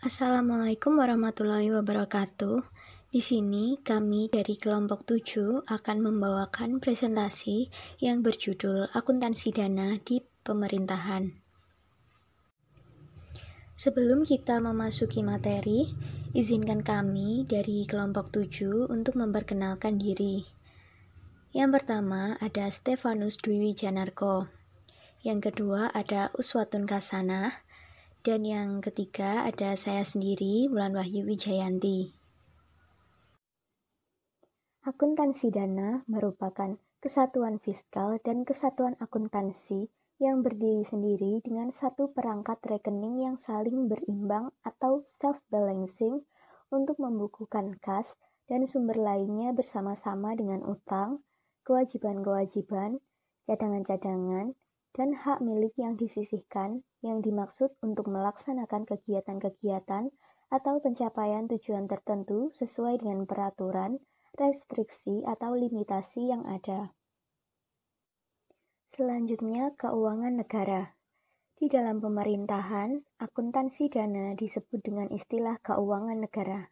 Assalamualaikum warahmatullahi wabarakatuh. Di sini kami dari kelompok 7 akan membawakan presentasi yang berjudul Akuntansi Dana di Pemerintahan. Sebelum kita memasuki materi, izinkan kami dari kelompok 7 untuk memperkenalkan diri. Yang pertama ada Stefanus Dwi Wijanarko. Yang kedua ada Uswatun Kasanah. Dan yang ketiga ada saya sendiri, Wulan Wahyu Wijayanti. Akuntansi dana merupakan kesatuan fiskal dan kesatuan akuntansi yang berdiri sendiri dengan satu perangkat rekening yang saling berimbang atau self-balancing untuk membukukan kas dan sumber lainnya bersama-sama dengan utang, kewajiban-kewajiban, cadangan-cadangan, dan hak milik yang disisihkan yang dimaksud untuk melaksanakan kegiatan-kegiatan atau pencapaian tujuan tertentu sesuai dengan peraturan, restriksi, atau limitasi yang ada. Selanjutnya, keuangan negara. Di dalam pemerintahan, akuntansi dana disebut dengan istilah keuangan negara.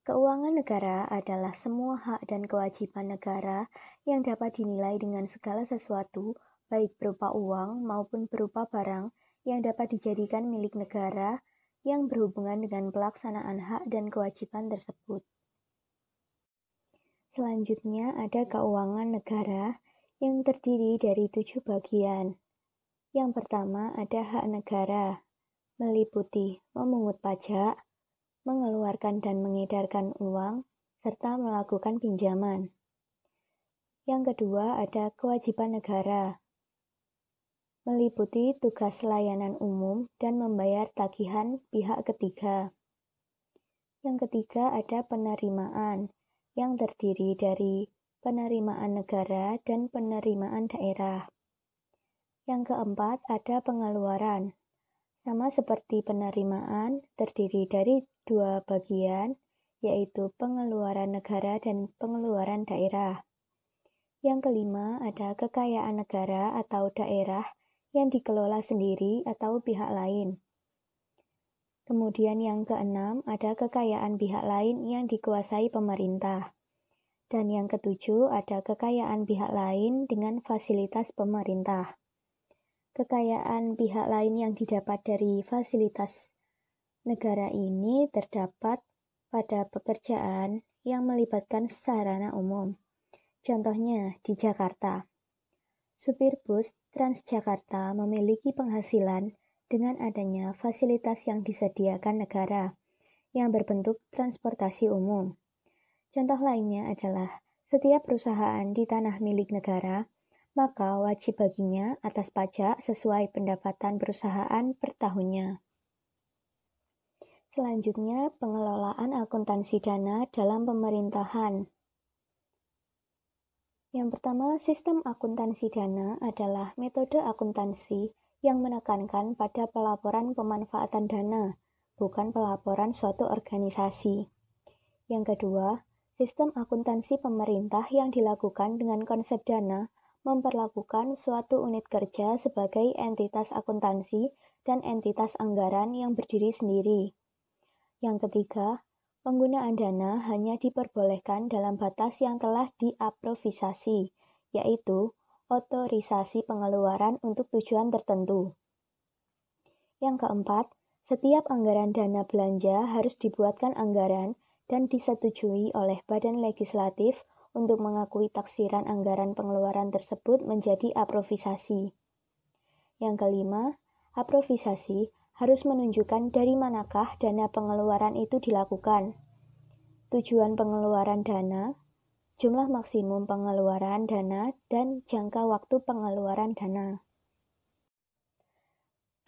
Keuangan negara adalah semua hak dan kewajiban negara yang dapat dinilai dengan segala sesuatu, baik berupa uang maupun berupa barang yang dapat dijadikan milik negara yang berhubungan dengan pelaksanaan hak dan kewajiban tersebut. Selanjutnya ada keuangan negara yang terdiri dari 7 bagian. Yang pertama ada hak negara, meliputi memungut pajak, mengeluarkan dan mengedarkan uang, serta melakukan pinjaman. Yang kedua ada kewajiban negara, meliputi tugas layanan umum dan membayar tagihan pihak ketiga. Yang ketiga ada penerimaan, yang terdiri dari penerimaan negara dan penerimaan daerah. Yang keempat ada pengeluaran, sama seperti penerimaan terdiri dari 2 bagian, yaitu pengeluaran negara dan pengeluaran daerah. Yang kelima ada kekayaan negara atau daerah yang dikelola sendiri atau pihak lain. Kemudian yang keenam ada kekayaan pihak lain yang dikuasai pemerintah. Dan yang ketujuh ada kekayaan pihak lain dengan fasilitas pemerintah. Kekayaan pihak lain yang didapat dari fasilitas negara ini terdapat pada pekerjaan yang melibatkan sarana umum. Contohnya di Jakarta. Supir bus Transjakarta memiliki penghasilan dengan adanya fasilitas yang disediakan negara yang berbentuk transportasi umum. Contoh lainnya adalah setiap perusahaan di tanah milik negara, maka wajib baginya atas pajak sesuai pendapatan perusahaan per tahunnya. Selanjutnya, pengelolaan akuntansi dana dalam pemerintahan. Yang pertama, sistem akuntansi dana adalah metode akuntansi yang menekankan pada pelaporan pemanfaatan dana, bukan pelaporan suatu organisasi. Yang kedua, sistem akuntansi pemerintah yang dilakukan dengan konsep dana memperlakukan suatu unit kerja sebagai entitas akuntansi dan entitas anggaran yang berdiri sendiri. Yang ketiga, penggunaan dana hanya diperbolehkan dalam batas yang telah diaprovisasi, yaitu otorisasi pengeluaran untuk tujuan tertentu. Yang keempat, setiap anggaran dana belanja harus dibuatkan anggaran dan disetujui oleh badan legislatif untuk mengakui taksiran anggaran pengeluaran tersebut menjadi aprovisasi. Yang kelima, aprovisasi harus menunjukkan dari manakah dana pengeluaran itu dilakukan, tujuan pengeluaran dana, jumlah maksimum pengeluaran dana, dan jangka waktu pengeluaran dana.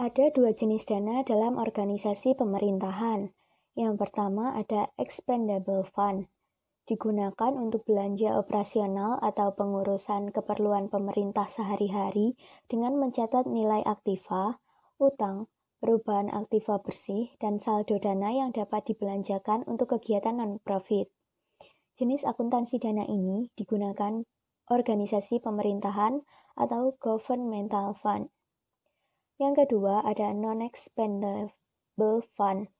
Ada 2 jenis dana dalam organisasi pemerintahan. Yang pertama ada expendable fund, digunakan untuk belanja operasional atau pengurusan keperluan pemerintah sehari-hari dengan mencatat nilai aktiva, utang, perubahan aktiva bersih, dan saldo dana yang dapat dibelanjakan untuk kegiatan non-profit. Jenis akuntansi dana ini digunakan organisasi pemerintahan atau governmental fund. Yang kedua ada non-expendable fund.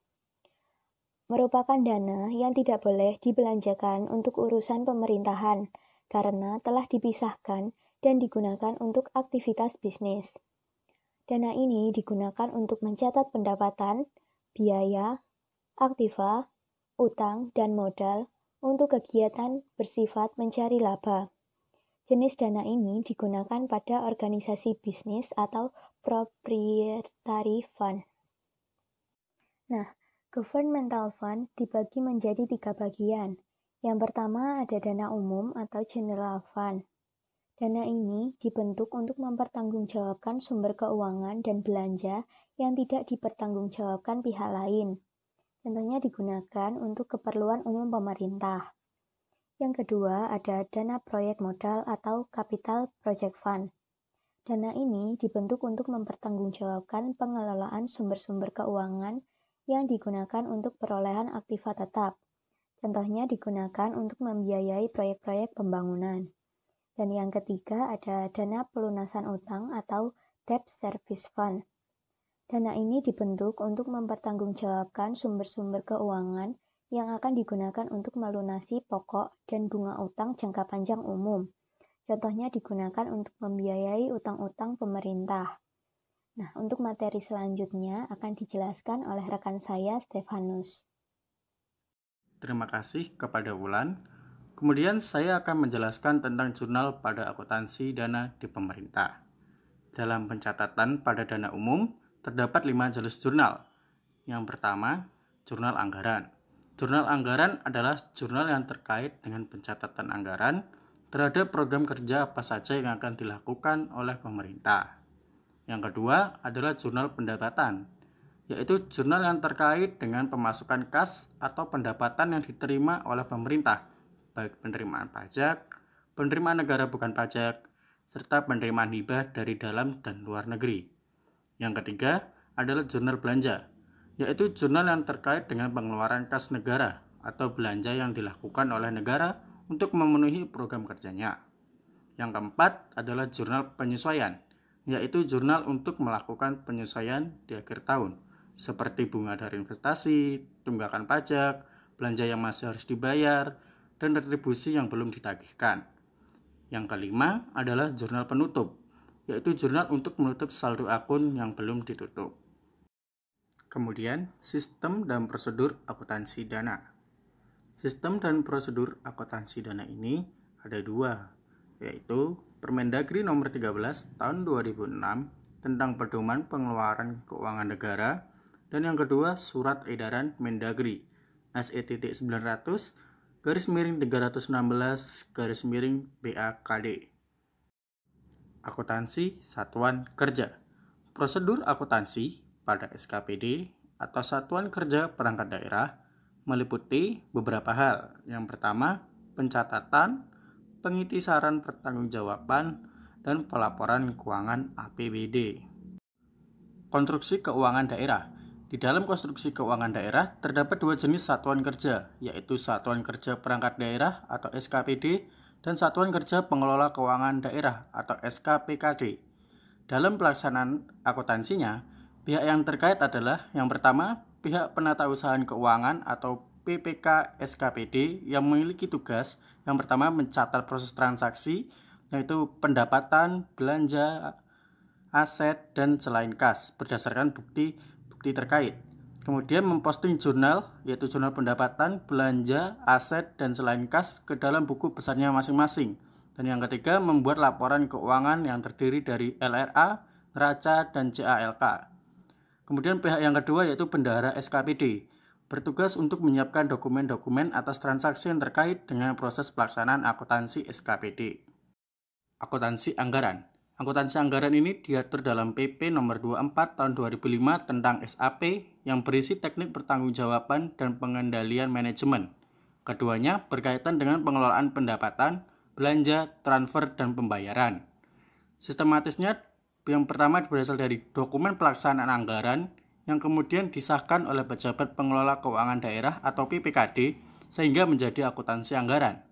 merupakan dana yang tidak boleh dibelanjakan untuk urusan pemerintahan karena telah dipisahkan dan digunakan untuk aktivitas bisnis. Dana ini digunakan untuk mencatat pendapatan, biaya, aktiva, utang, dan modal untuk kegiatan bersifat mencari laba. Jenis dana ini digunakan pada organisasi bisnis atau proprietary fund. Nah, governmental fund dibagi menjadi 3 bagian. Yang pertama ada dana umum atau general fund. Dana ini dibentuk untuk mempertanggungjawabkan sumber keuangan dan belanja yang tidak dipertanggungjawabkan pihak lain. Contohnya digunakan untuk keperluan umum pemerintah. Yang kedua ada dana proyek modal atau capital project fund. Dana ini dibentuk untuk mempertanggungjawabkan pengelolaan sumber-sumber keuangan yang digunakan untuk perolehan aktiva tetap. Contohnya digunakan untuk membiayai proyek-proyek pembangunan. Dan yang ketiga ada dana pelunasan utang atau debt service fund. Dana ini dibentuk untuk mempertanggungjawabkan sumber-sumber keuangan yang akan digunakan untuk melunasi pokok dan bunga utang jangka panjang umum. Contohnya digunakan untuk membiayai utang-utang pemerintah. Nah, untuk materi selanjutnya akan dijelaskan oleh rekan saya, Stefanus. Terima kasih kepada Wulan. Kemudian saya akan menjelaskan tentang jurnal pada akuntansi dana di pemerintah. Dalam pencatatan pada dana umum, terdapat 5 jenis jurnal. Yang pertama, jurnal anggaran. Jurnal anggaran adalah jurnal yang terkait dengan pencatatan anggaran terhadap program kerja apa saja yang akan dilakukan oleh pemerintah. Yang kedua adalah jurnal pendapatan, yaitu jurnal yang terkait dengan pemasukan kas atau pendapatan yang diterima oleh pemerintah, baik penerimaan pajak, penerimaan negara bukan pajak, serta penerimaan hibah dari dalam dan luar negeri. Yang ketiga adalah jurnal belanja, yaitu jurnal yang terkait dengan pengeluaran kas negara atau belanja yang dilakukan oleh negara untuk memenuhi program kerjanya. Yang keempat adalah jurnal penyesuaian, yaitu jurnal untuk melakukan penyesuaian di akhir tahun, seperti bunga dari investasi, tunggakan pajak, belanja yang masih harus dibayar, dan retribusi yang belum ditagihkan. Yang kelima adalah jurnal penutup, yaitu jurnal untuk menutup saldo akun yang belum ditutup. Kemudian, sistem dan prosedur akuntansi dana. Sistem dan prosedur akuntansi dana ini ada 2, yaitu Permendagri nomor 13 tahun 2006 tentang pedoman pengeluaran keuangan negara, dan yang kedua Surat Edaran Mendagri SE-900-316-BAKD. Akuntansi Satuan Kerja. Prosedur akuntansi pada SKPD atau Satuan Kerja Perangkat Daerah meliputi beberapa hal. Yang pertama, pencatatan, pengitisaran pertanggungjawaban, dan pelaporan keuangan APBD. Konstruksi keuangan daerah. Di dalam konstruksi keuangan daerah terdapat 2 jenis satuan kerja, yaitu Satuan Kerja Perangkat Daerah atau SKPD dan Satuan Kerja Pengelola Keuangan Daerah atau SKPKD. Dalam pelaksanaan akuntansinya, pihak yang terkait adalah yang pertama, pihak penatausahaan keuangan atau PPK SKPD yang memiliki tugas yang pertama mencatat proses transaksi, yaitu pendapatan, belanja, aset, dan selain kas berdasarkan bukti terkait. Kemudian memposting jurnal, yaitu jurnal pendapatan, belanja, aset, dan selain kas ke dalam buku besarnya masing-masing. Dan yang ketiga, membuat laporan keuangan yang terdiri dari LRA, neraca, dan CALK. Kemudian pihak yang kedua yaitu bendahara SKPD, bertugas untuk menyiapkan dokumen-dokumen atas transaksi yang terkait dengan proses pelaksanaan akuntansi SKPD. Akuntansi anggaran. Akuntansi anggaran ini diatur dalam PP nomor 24 tahun 2005 tentang SAP yang berisi teknik pertanggungjawaban dan pengendalian manajemen. Keduanya berkaitan dengan pengelolaan pendapatan, belanja, transfer, dan pembayaran. Sistematisnya yang pertama berasal dari dokumen pelaksanaan anggaran yang kemudian disahkan oleh pejabat pengelola keuangan daerah atau PPKD sehingga menjadi akuntansi anggaran.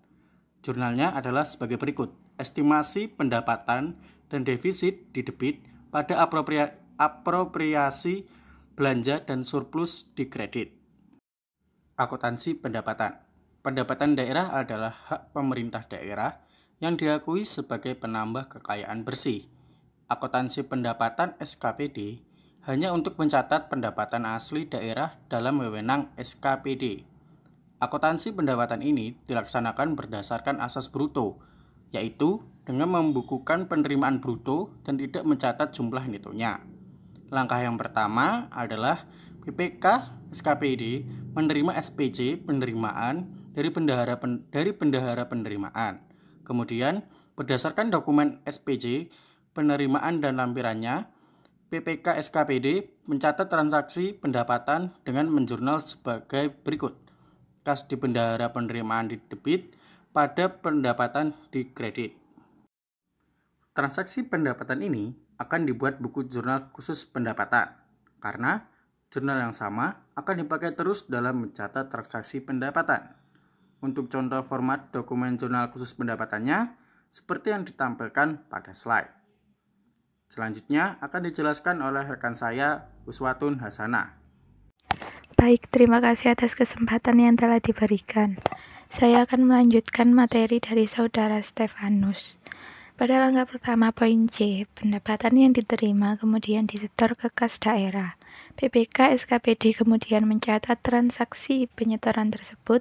Jurnalnya adalah sebagai berikut: estimasi pendapatan dan defisit di debit pada apropriasi belanja dan surplus di kredit. Akuntansi pendapatan. Pendapatan daerah adalah hak pemerintah daerah yang diakui sebagai penambah kekayaan bersih. Akuntansi pendapatan (SKPD) hanya untuk mencatat pendapatan asli daerah dalam wewenang SKPD. Akuntansi pendapatan ini dilaksanakan berdasarkan asas bruto, yaitu dengan membukukan penerimaan bruto dan tidak mencatat jumlah netonya. Langkah yang pertama adalah PPK SKPD menerima SPJ penerimaan dari bendahara penerimaan. Kemudian, berdasarkan dokumen SPJ penerimaan dan lampirannya, PPK SKPD mencatat transaksi pendapatan dengan menjurnal sebagai berikut. Kas di bendahara penerimaan di debit, pada pendapatan di kredit. Transaksi pendapatan ini akan dibuat buku jurnal khusus pendapatan, karena jurnal yang sama akan dipakai terus dalam mencatat transaksi pendapatan. Untuk contoh format dokumen jurnal khusus pendapatannya, seperti yang ditampilkan pada slide. Selanjutnya akan dijelaskan oleh rekan saya, Uswatun Hasanah. Baik, terima kasih atas kesempatan yang telah diberikan. Saya akan melanjutkan materi dari saudara Stefanus. Pada langkah pertama poin C, pendapatan yang diterima kemudian disetor ke kas daerah. PPK SKPD kemudian mencatat transaksi penyetoran tersebut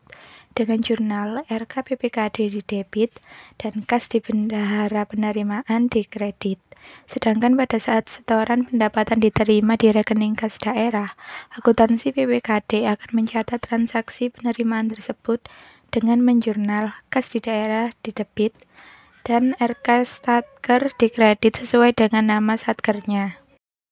dengan jurnal RK PPKD di debit dan kas di bendahara penerimaan di kredit. Sedangkan pada saat setoran pendapatan diterima di rekening kas daerah, akuntansi PPKD akan mencatat transaksi penerimaan tersebut dengan menjurnal kas di daerah di debit dan RK Satker di kredit sesuai dengan nama satkernya.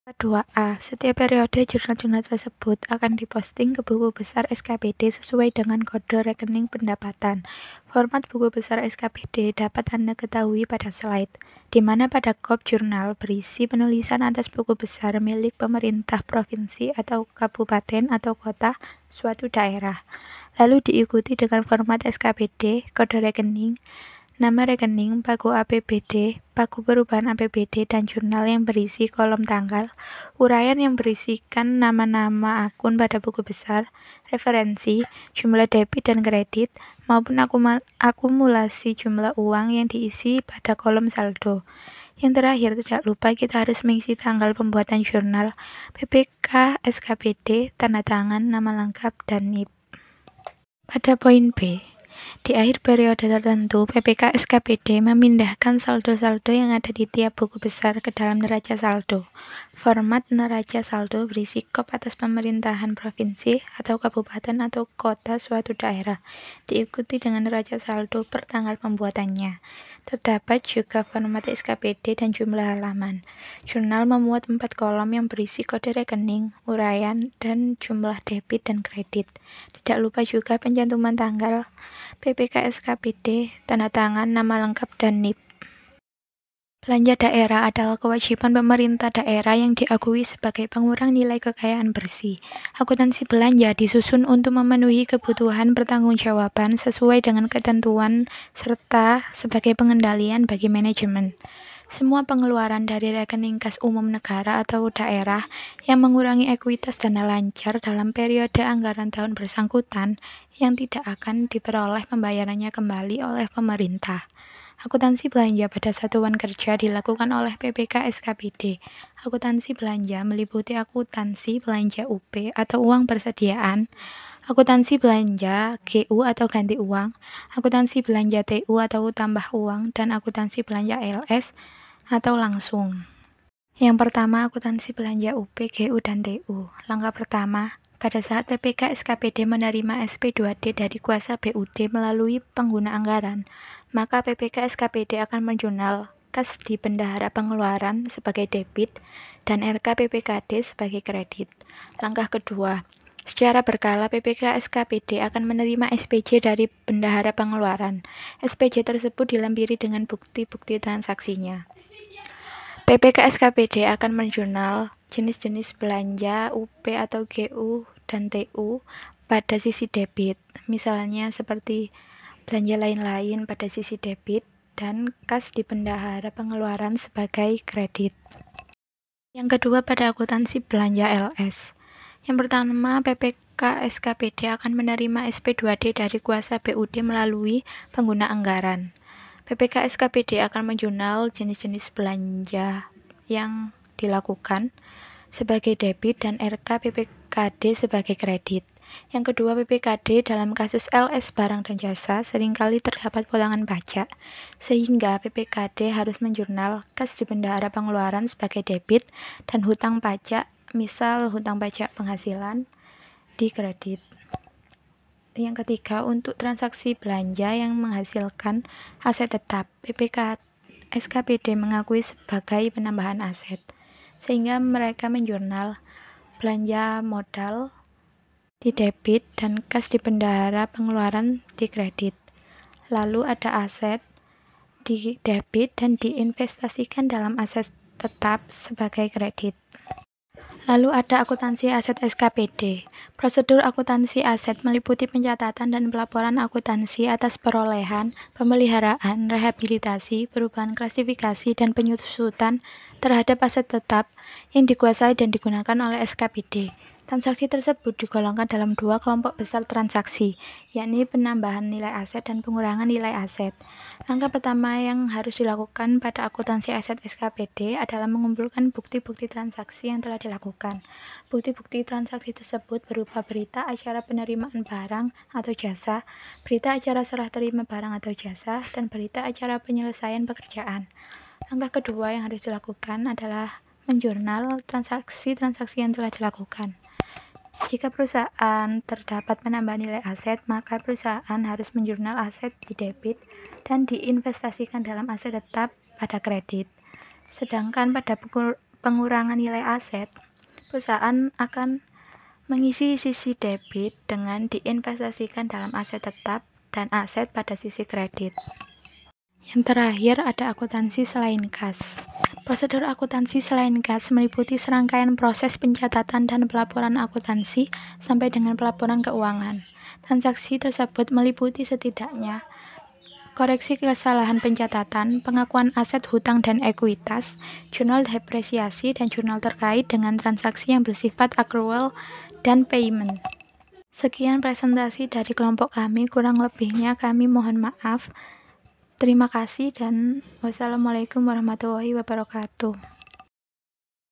2A. Setiap periode jurnal-jurnal tersebut akan diposting ke buku besar SKPD sesuai dengan kode rekening pendapatan. Format buku besar SKPD dapat Anda ketahui pada slide, di mana pada kop jurnal berisi penulisan atas buku besar milik pemerintah provinsi atau kabupaten atau kota suatu daerah. Lalu diikuti dengan format SKPD, kode rekening, nama rekening, pagu APBD, pagu perubahan APBD, dan jurnal yang berisi kolom tanggal, uraian yang berisikan nama-nama akun pada buku besar, referensi, jumlah debit dan kredit, maupun akumulasi jumlah uang yang diisi pada kolom saldo. Yang terakhir, tidak lupa kita harus mengisi tanggal pembuatan jurnal, PPK SKPD, tanda tangan, nama lengkap, dan NIP. Pada poin B, di akhir periode tertentu, PPK SKPD memindahkan saldo-saldo yang ada di tiap buku besar ke dalam neraca saldo. Format neraca saldo berisi kop atas pemerintahan provinsi atau kabupaten atau kota suatu daerah, diikuti dengan neraca saldo per tanggal pembuatannya. Terdapat juga format SKPD dan jumlah halaman. Jurnal memuat 4 kolom yang berisi kode rekening, uraian, dan jumlah debit dan kredit. Tidak lupa juga pencantuman tanggal, PPK SKPD, tanda tangan, nama lengkap, dan NIP. Belanja daerah adalah kewajiban pemerintah daerah yang diakui sebagai pengurang nilai kekayaan bersih. Akuntansi belanja disusun untuk memenuhi kebutuhan pertanggungjawaban sesuai dengan ketentuan serta sebagai pengendalian bagi manajemen. Semua pengeluaran dari rekening kas umum negara atau daerah yang mengurangi ekuitas dana lancar dalam periode anggaran tahun bersangkutan yang tidak akan diperoleh pembayarannya kembali oleh pemerintah. Akuntansi belanja pada satuan kerja dilakukan oleh PPK SKPD. Akuntansi belanja meliputi akuntansi belanja UP atau uang persediaan, akuntansi belanja GU atau ganti uang, akuntansi belanja TU atau tambah uang, dan akuntansi belanja LS atau langsung. Yang pertama, akuntansi belanja UP, GU, dan TU. Langkah pertama, pada saat PPK SKPD menerima SP2D dari kuasa BUD melalui pengguna anggaran, maka PPK SKPD akan menjurnal kas di bendahara pengeluaran sebagai debit dan RK PPKD sebagai kredit. Langkah kedua, secara berkala PPK SKPD akan menerima SPJ dari bendahara pengeluaran. SPJ tersebut dilampiri dengan bukti-bukti transaksinya. PPK SKPD akan menjurnal jenis-jenis belanja UP atau GU dan TU pada sisi debit, misalnya seperti belanja lain-lain pada sisi debit dan kas di bendahara pengeluaran sebagai kredit. Yang kedua, pada akuntansi belanja LS. Yang pertama, PPK SKPD akan menerima SP2D dari kuasa BUD melalui pengguna anggaran. PPK SKPD akan menjurnal jenis-jenis belanja yang dilakukan sebagai debit dan RK PPKD sebagai kredit. Yang kedua, PPKD dalam kasus LS barang dan jasa seringkali terdapat potongan pajak, sehingga PPKD harus menjurnal kas di bendahara pengeluaran sebagai debit dan hutang pajak, misal hutang pajak penghasilan, di kredit. Yang ketiga, untuk transaksi belanja yang menghasilkan aset tetap, PPK SKPD mengakui sebagai penambahan aset, sehingga mereka menjurnal belanja modal di debit dan kas di bendahara pengeluaran di kredit. Lalu ada aset di debit dan diinvestasikan dalam aset tetap sebagai kredit. Lalu ada akuntansi aset SKPD. Prosedur akuntansi aset meliputi pencatatan dan pelaporan akuntansi atas perolehan, pemeliharaan, rehabilitasi, perubahan klasifikasi, dan penyusutan terhadap aset tetap yang dikuasai dan digunakan oleh SKPD. Transaksi tersebut digolongkan dalam dua kelompok besar transaksi, yakni penambahan nilai aset dan pengurangan nilai aset. Langkah pertama yang harus dilakukan pada akuntansi aset SKPD adalah mengumpulkan bukti-bukti transaksi yang telah dilakukan. Bukti-bukti transaksi tersebut berupa berita acara penerimaan barang atau jasa, berita acara serah terima barang atau jasa, dan berita acara penyelesaian pekerjaan. Langkah kedua yang harus dilakukan adalah menjurnal transaksi-transaksi yang telah dilakukan. Jika perusahaan terdapat penambahan nilai aset, maka perusahaan harus menjurnal aset di debit dan diinvestasikan dalam aset tetap pada kredit. Sedangkan pada pengurangan nilai aset, perusahaan akan mengisi sisi debit dengan diinvestasikan dalam aset tetap dan aset pada sisi kredit. Yang terakhir ada akuntansi selain kas. Prosedur akuntansi selain kas meliputi serangkaian proses pencatatan dan pelaporan akuntansi sampai dengan pelaporan keuangan. Transaksi tersebut meliputi setidaknya koreksi kesalahan pencatatan, pengakuan aset hutang dan ekuitas, jurnal depresiasi, dan jurnal terkait dengan transaksi yang bersifat accrual dan payment. Sekian presentasi dari kelompok kami, kurang lebihnya kami mohon maaf. Terima kasih dan wassalamualaikum warahmatullahi wabarakatuh.